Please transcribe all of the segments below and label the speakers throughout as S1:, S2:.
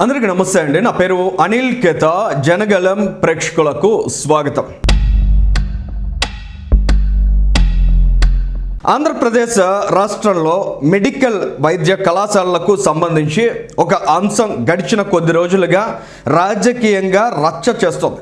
S1: అందరికీ నమస్తే అండి. నా పేరు అనిల్ కేత. జనగలం ప్రేక్షకులకు స్వాగతం. ఆంధ్రప్రదేశ్ రాష్ట్రంలో మెడికల్ వైద్య కళాశాలలకు సంబంధించి ఒక అంశం గడిచిన కొద్ది రోజులుగా రాజకీయంగా రచ్చ చేస్తోంది.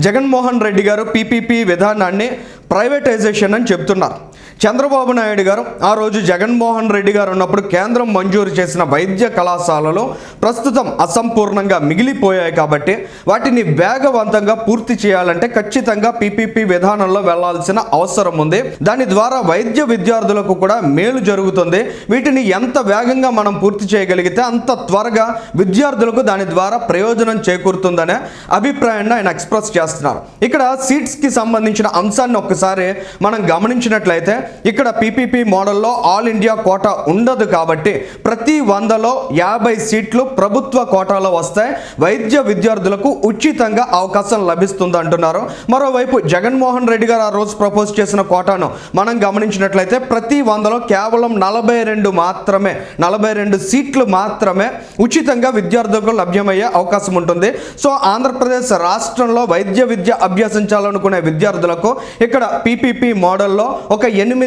S1: జగన్మోహన్ రెడ్డి గారు పీపీపీ విధానాన్ని ప్రైవేటైజేషన్ అని చెప్తున్నారు. చంద్రబాబు నాయుడు గారు ఆ రోజు జగన్మోహన్ రెడ్డి గారు ఉన్నప్పుడు కేంద్రం మంజూరు చేసిన వైద్య కళాశాలలు ప్రస్తుతం అసంపూర్ణంగా మిగిలిపోయాయి కాబట్టి వాటిని వేగవంతంగా పూర్తి చేయాలంటే ఖచ్చితంగా పీపీపీ విధానంలో వెళ్లాల్సిన అవసరం ఉంది. దాని ద్వారా వైద్య విద్యార్థులకు కూడా మేలు జరుగుతుంది. వీటిని ఎంత వేగంగా మనం పూర్తి చేయగలిగితే అంత త్వరగా విద్యార్థులకు దాని ద్వారా ప్రయోజనం చేకూరుతుందనే అభిప్రాయాన్ని ఆయన ఎక్స్ప్రెస్ చేస్తున్నారు. ఇక్కడ సీట్స్కి సంబంధించిన అంశాన్ని ఒక్కసారి మనం గమనించినట్లయితే ఇక్కడ పీపీపీ మోడల్లో ఆల్ ఇండియా కోటా ఉండదు కాబట్టి ప్రతి 100లో 50 సీట్లు ప్రభుత్వ కోటాలో వస్తాయి. వైద్య విద్యార్థులకు ఉచితంగా అవకాశం లభిస్తుంది అంటున్నారు. మరోవైపు జగన్మోహన్ రెడ్డి గారు ఆ రోజు ప్రపోజ్ చేసిన కోటాను మనం గమనించినట్లయితే ప్రతి 100లో కేవలం 42 సీట్లు మాత్రమే ఉచితంగా విద్యార్థులకు లభ్యమయ్యే అవకాశం ఉంటుంది. సో ఆంధ్రప్రదేశ్ రాష్ట్రంలో వైద్య విద్య అభ్యసించాలనుకునే విద్యార్థులకు ఇక్కడ పీపీపీ మోడల్లో ఒక 8%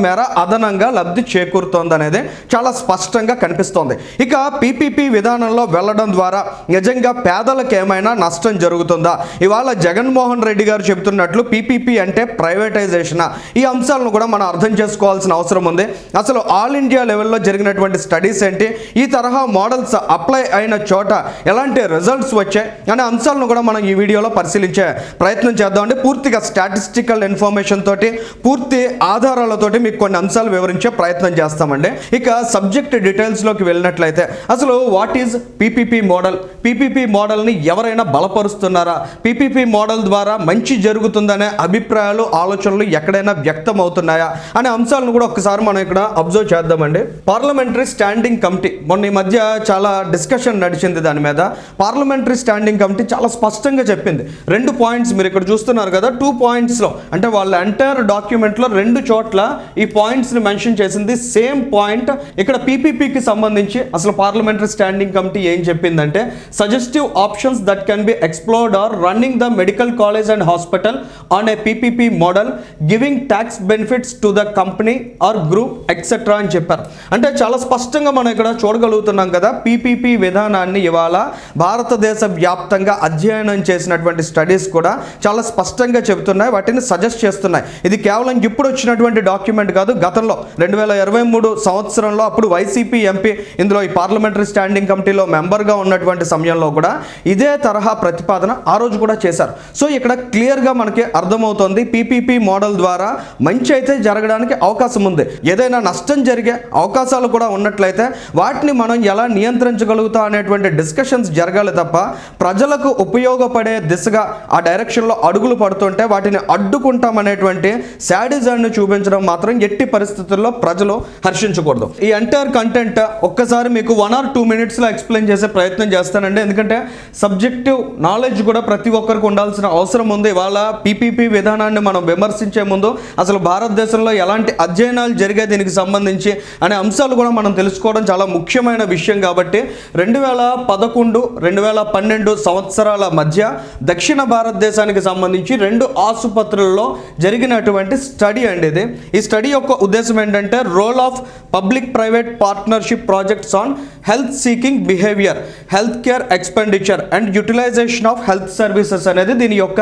S1: మేర అదనంగా లబ్ధి చేకూరుతోంది అనేది చాలా స్పష్టంగా కనిపిస్తోంది. ఇక పీపీపీ విధానంలో వెళ్ళడం ద్వారా నిజంగా పేదలకు ఏమైనా నష్టం జరుగుతుందా? ఇవాళ జగన్మోహన్ రెడ్డి గారు చెబుతున్నట్లు పీపీపీ అంటే ప్రైవేటైజేషన్. ఈ అంశాలను కూడా మనం అర్థం చేసుకోవాల్సిన అవసరం ఉంది. అసలు ఆల్ ఇండియా లెవెల్లో జరిగినటువంటి స్టడీస్ ఏంటి, ఈ తరహా మోడల్స్ అప్లై అయిన చోట ఎలాంటి రిజల్ట్స్ వచ్చాయి అనే అంశాలను కూడా మనం ఈ వీడియోలో పరిశీలించే ప్రయత్నం చేద్దామండి. పూర్తిగా స్టాటిస్టికల్ ఇన్ఫర్మేషన్ తోటి పూర్తి ఆధారాలతోటి మీకు కొన్ని అంశాలు వివరించే ప్రయత్నం చేస్తామండి. ఇక సబ్జెక్ట్ డీటెయిల్స్లోకి వెళ్ళినట్లయితే అసలు what is PPP model? PPP మోడల్ని ఎవరైనా బలపరుస్తున్నారా? పీపీపీ మోడల్ ద్వారా మంచి జరుగుతుందనే అభిప్రాయాలు, ఆలోచనలు ఎక్కడైనా వ్యక్తం అవుతున్నాయా అనే అంశాలను కూడా ఒకసారి మనం ఇక్కడ అబ్జర్వ్ చేద్దామండి. పార్లమెంటరీ స్టాండింగ్ కమిటీ మొన్న ఈ మధ్య చాలా డిస్కషన్ నడిచింది. దాని మీద పార్లమెంటరీ స్టాండింగ్ కమిటీ చాలా స్పష్టంగా చెప్పింది. 2 పాయింట్స్ మీరు ఇక్కడ చూస్తున్నారు కదా, 2 పాయింట్స్లో అంటే వాళ్ళ ఎంటైర్ డాక్యుమెంట్లో 2 చోట్ల ఈ పాయింట్స్ని మెన్షన్ చేసింది. సేమ్ పాయింట్ ఇక్కడ పీపీపీకి సంబంధించి అసలు పార్లమెంటరీ స్టాండింగ్ కమిటీ ఏం చెప్పిందంటే suggestive options that can be explored are running the medical college and hospital on a PPP model giving tax benefits to the company or group etcetera అని చెప్పారు. అంటే చాలా స్పష్టంగా మనం ఇక్కడ చూడగలుగుతున్నాం కదా, పీపీపీ విధానాన్ని ఇవాళ భారతదేశ వ్యాప్తంగా అధ్యయనం చేసినటువంటి స్టడీస్ కూడా చాలా స్పష్టంగా చెబుతున్నాయి, వాటిని సజెస్ట్ చేస్తున్నాయి. ఇది కేవలం ఇప్పుడు వచ్చినటువంటి డాక్యుమెంట్ కాదు. గతంలో 2023 సంవత్సరంలో అప్పుడు వైసీపీ ఎంపీ ఇందులో ఈ పార్లమెంటరీ స్టాండింగ్ కమిటీలో మెంబర్గా ఉన్నటువంటి సమయంలో కూడా ఇదే తరహా ప్రతిపాదన ఆ రోజు కూడా చేశారు. సో ఇక్కడ క్లియర్గా మనకి అర్థమవుతోంది పీపీపీ మోడల్ ద్వారా మంచి అయితే జరగడానికి అవకాశం ఉంది. ఏదైనా నష్టం జరిగే అవకాశాలు కూడా ఉన్నట్లయితే వాటిని మనం ఎలా నియంత్రించగలుగుతాం అనేటువంటి డిస్కషన్స్ జరగాలి తప్ప ప్రజలకు ఉపయోగపడే దిశగా ఆ డైరెక్షన్లో అడుగులు పడుతుంటే వాటిని అడ్డుకుంటామనేటువంటి శాడిజాన్ని చూపించడం మాత్రం ఎట్టి పరిస్థితుల్లో ప్రజలు హర్షించకూడదు. ఈ ఎంటైర్ కంటెంట్ ఒక్కసారి మీకు 1 or 2 minutesలో ఎక్స్ప్లెయిన్ చేసే ప్రయత్నం చేస్తానండి. ఎందుకంటే సబ్జెక్టివ్ నాలెడ్జ్ కూడా ప్రతి ఒక్కరికి ఉండాల్సిన అవసరం ఉంది. ఇవాళ పీపీపీ విధానాన్ని మనం విమర్శించే ముందు అసలు భారతదేశంలో ఎలాంటి అధ్యయనాలు జరిగాయి దీనికి సంబంధించి అనే అంశాలు కూడా మనం తెలుసుకోవడం చాలా ముఖ్యమైన విషయం. కాబట్టి 2011, 2012 సంవత్సరాల మధ్య దక్షిణ భారతదేశానికి సంబంధించి 2 ఆసుపత్రుల్లో జరిగినటువంటి స్టడీ అండి ఇది. ఈ స్టడీ యొక్క ఉద్దేశం ఏంటంటే role of public private partnership projects on health seeking behaviour, health care expenditure and utilisation of health services అనేది దీని యొక్క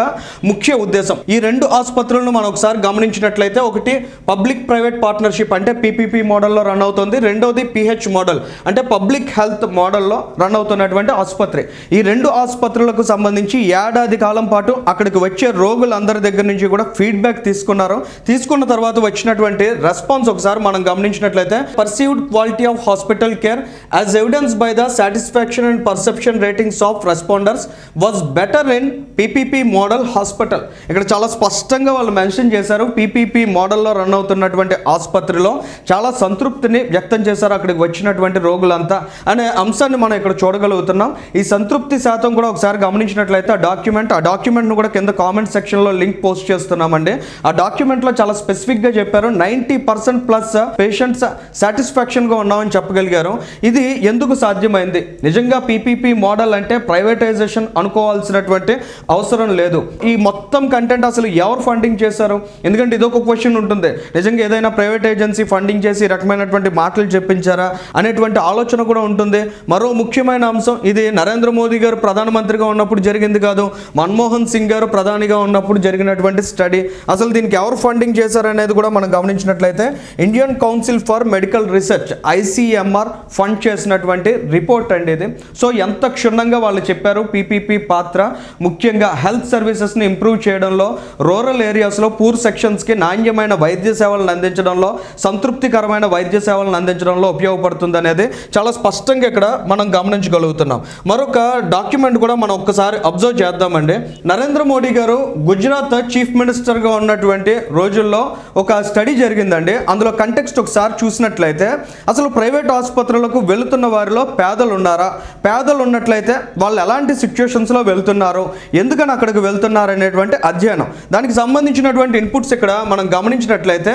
S1: ముఖ్య ఉద్దేశం. ఈ 2 ఆసుపత్రులను మనం ఒకసారి గమనించినట్లయితే ఒకటి పబ్లిక్ ప్రైవేట్ పార్ట్నర్షిప్ అంటే పీపీపీ మోడల్లో రన్ అవుతుంది, రెండోది పిహెచ్ మోడల్ అంటే పబ్లిక్ హెల్త్ మోడల్లో రన్ అవుతున్నటువంటి ఆసుపత్రి. ఈ 2 ఆసుపత్రులకు సంబంధించి ఏడాది కాలం పాటు అక్కడికి వచ్చే రోగులందరి దగ్గర నుంచి కూడా ఫీడ్బ్యాక్ తీసుకున్నారు. తీసుకున్న తర్వాత వచ్చినటువంటి రెస్పాన్స్ ఒకసారి మనం గమనించినట్లయితే perceived quality of hospital care as evidence by the satisfaction and perception ratings of responders was better in PPP model hospital. ఇక్కడ చాలా స్పష్టంగా వాళ్ళు మెన్షన్ చేశారు. పీపీపీ మోడల్లో రన్ అవుతున్నటువంటి ఆసుపత్రిలో చాలా సంతృప్తిని వ్యక్తం చేశారు అక్కడికి వచ్చినటువంటి రోగులంతా అనే అంశాన్ని మనం ఇక్కడ చూడగలుగుతున్నాం. ఈ సంతృప్తి శాతం కూడా ఒకసారి గమనించినట్లయితే ఆ డాక్యుమెంట్ను కూడా కింద కామెంట్ సెక్షన్లో లింక్ పోస్ట్ చేస్తున్నామండి. ఆ డాక్యుమెంట్లో చాలా స్పెసిఫిక్ స్పెసిఫిక్గా చెప్పారు. 90% ప్లస్ పేషెంట్స్ సాటిస్ఫాక్షన్గా ఉన్నామని చెప్పగలిగారు. ఇది ఎందుకు సాధ్యమైంది? నిజంగా పీపీపీ మోడల్ అంటే ప్రైవేటైజేషన్ అనుకోవాల్సినటువంటి అవసరం లేదు. ఈ మొత్తం కంటెంట్ అసలు ఎవరు ఫండింగ్ చేశారు? ఎందుకంటే ఇదొక క్వశ్చన్ ఉంటుంది. నిజంగా ఏదైనా ప్రైవేట్ ఏజెన్సీ ఫండింగ్ చేసి ఈ రకమైనటువంటి మాటలు చెప్పించారా అనేటువంటి ఆలోచన కూడా ఉంటుంది. మరో ముఖ్యమైన అంశం, ఇది నరేంద్ర మోదీ గారు ప్రధానమంత్రిగా ఉన్నప్పుడు జరిగింది కాదు, మన్మోహన్ సింగ్ గారు ప్రధానిగా ఉన్నప్పుడు జరిగినటువంటి స్టడీ. అసలు దీనికి ఎవరు ఫండింగ్ చేశారనేది కూడా మనం గమనించినట్లయితే Indian council for medical research ICMR fund చేసినటువంటి రిపోర్ట్ అండి ఇది. సో ఎంత క్షుణ్ణంగా వాళ్ళు చెప్పారు పీపీపీ పాత్ర ముఖ్యంగా హెల్త్ సర్వీసెస్ని ఇంప్రూవ్ చేయడంలో, రూరల్ ఏరియాస్లో పూర్ సెక్షన్స్కి నాణ్యమైన వైద్య సేవలను అందించడంలో, సంతృప్తికరమైన వైద్య సేవలను అందించడంలో ఉపయోగపడుతుంది అనేది చాలా స్పష్టంగా ఇక్కడ మనం గమనించగలుగుతున్నాం. మరొక డాక్యుమెంట్ కూడా మనం ఒక్కసారి అబ్జర్వ్ చేద్దామండి. నరేంద్ర మోడీ గారు గుజరాత్ చీఫ్ మినిస్టర్గా ఉన్నటువంటి రోజుల్లో ఒక స్టడీ జరిగిందండి. అందులో కంటెక్స్ట్ ఒకసారి చూసినట్లయితే అసలు ప్రైవేట్ ఆసుపత్రులకు వెళుతున్న వారిలో పేదలు ఉన్నారా, పేదలు ఉన్నట్లయితే వాళ్ళు ఎలాంటి సిచ్యువేషన్స్లో వెళ్తున్నారు, ఎందుకని అక్కడికి వెళ్తున్నారు అనేటువంటి అధ్యయనం. దానికి సంబంధించినటువంటి ఇన్పుట్స్ ఇక్కడ మనం గమనించినట్లయితే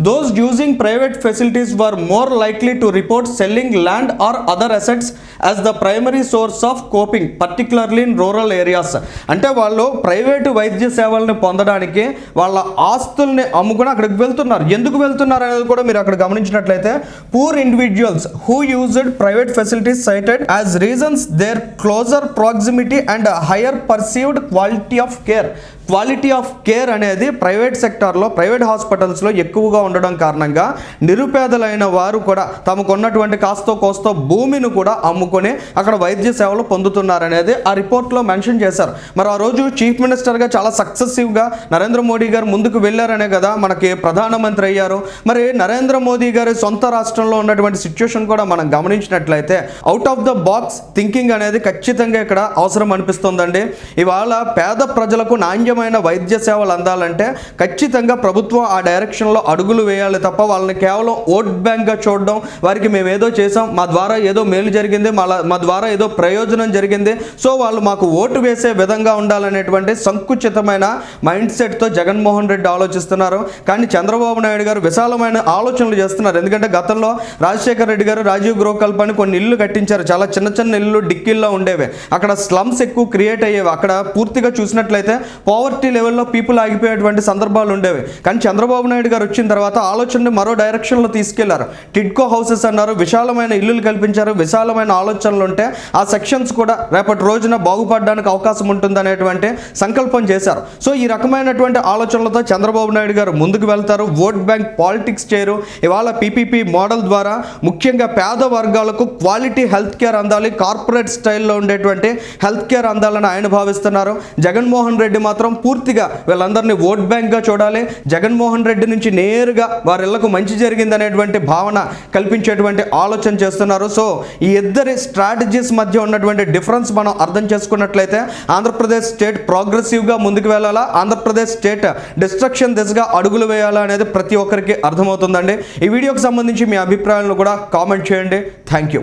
S1: those using private facilities were more likely to report selling land or other assets as the primary source of coping particularly in rural areas. అంటే వాళ్ళు ప్రైవేటు వైద్య సేవలను పొందడానికి వాళ్ళ ఆస్తుల్ని అమ్ముకుని అక్కడికి వెళ్తున్నారు. ఎందుకు వెళ్తున్నారు అనేది కూడా మీరు అక్కడ గమనించినట్లయితే poor individuals who used private facilities cited as reasons their closer proximity and higher perceived quality of care. Quality of care అనేది ప్రైవేట్ సెక్టార్లో, ప్రైవేట్ హాస్పిటల్స్లో ఎక్కువగా ఉండడం కారణంగా నిరుపేదలైన వారు కూడా తమకు ఉన్నటువంటి కాస్తో కోస్తో భూమిని కూడా అమ్ముకొని అక్కడ వైద్య సేవలు పొందుతున్నారనేది ఆ రిపోర్ట్లో మెన్షన్ చేశారు. మరి ఆ రోజు చీఫ్ మినిస్టర్గా చాలా సక్సెసివ్గా నరేంద్ర మోడీ గారు ముందుకు వెళ్ళారనే కదా మనకి ప్రధానమంత్రి అయ్యారు. మరి నరేంద్ర మోదీ గారి సొంత రాష్ట్రంలో ఉన్నటువంటి సిచ్యువేషన్ కూడా మనం గమనించినట్లయితే out of the box thinking అనేది ఖచ్చితంగా ఇక్కడ అవసరం అనిపిస్తుందండి. ఇవాళ పేద ప్రజలకు నాణ్యమైన వైద్య సేవలు అందాలంటే ఖచ్చితంగా ప్రభుత్వం ఆ డైరెక్షన్లో అడుగులు వేయాలి తప్ప వాళ్ళని కేవలం ఓట్ బ్యాంక్గా చూడడం, వారికి మేము ఏదో చేసాం, మా ద్వారా ఏదో మేలు జరిగింది, మా ద్వారా ఏదో ప్రయోజనం జరిగింది, సో వాళ్ళు మాకు ఓటు వేసే విధంగా ఉండాలనేటువంటి సంకుచితమైన మైండ్ సెట్తో జగన్మోహన్ రెడ్డి ఆలోచిస్తున్నారు. కానీ చంద్రబాబు నాయుడు గారు విశాలమైన ఆలోచనలు చేస్తున్నారు. ఎందుకంటే గతంలో రాజశేఖర రెడ్డి గారు రాజీవ్ గృహ కల్పని కొన్ని ఇల్లు కట్టించారు. చాలా చిన్న చిన్న ఇల్లు డిక్కిల్లో ఉండేవి. అక్కడ స్లమ్స్ ఎక్కువ క్రియేట్ అయ్యేవి. అక్కడ పూర్తిగా చూసినట్లయితే పవర్టీ లెవెల్లో పీపుల్ ఆగిపోయేటువంటి సందర్భాలు ఉండేవి. కానీ చంద్రబాబు నాయుడు గారు వచ్చిన తర్వాత ఆలోచనని మరో డైరెక్షన్లో తీసుకెళ్లారు. టిడ్కో హౌసెస్ అన్నారు, విశాలమైన ఇల్లులు కల్పించారు. విశాలమైన ఆలోచనలు ఉంటే ఆ సెక్షన్స్ కూడా రేపటి రోజున బాగుపడడానికి అవకాశం ఉంటుందనేటువంటి సంకల్పం చేశారు. సో ఈ రకమైనటువంటి ఆలోచనలతో చంద్రబాబు నాయుడు గారు ముందుకు వెళ్తారు. ఓట్ బ్యాంక్ పాలిటిక్స్ చేయరు. ఇవాళ పీపీపీ మోడల్ ద్వారా ముఖ్యంగా పేద వర్గాలకు క్వాలిటీ హెల్త్ కేర్ అందాలి, కార్పొరేట్ స్టైల్లో ఉండేటువంటి హెల్త్ కేర్ అందాలని ఆయన భావిస్తున్నారు. జగన్మోహన్ రెడ్డి మాత్రం పూర్తిగా వీళ్ళందరినీ ఓట్ బ్యాంక్గా చూడాలి. జగన్మోహన్ రెడ్డి నుంచి నేరుగా వారి ఇళ్లకు మంచి జరిగిందనేటువంటి భావన కల్పించేటువంటి ఆలోచన చేస్తున్నారు. సో ఈ ఇద్దరి స్ట్రాటజీస్ మధ్య ఉన్నటువంటి డిఫరెన్స్ మనం అర్థం చేసుకున్నట్లయితే ఆంధ్రప్రదేశ్ స్టేట్ ప్రోగ్రెసివ్గా ముందుకు వెళ్ళాలా, ఆంధ్రప్రదేశ్ స్టేట్ డిస్ట్రక్షన్ దిశగా అడుగులు వేయాలా అనేది ప్రతి ఒక్కరికి అర్థమవుతుందండి. ఈ వీడియోకి సంబంధించి మీ అభిప్రాయాలను కూడా కామెంట్ చేయండి. Thank you.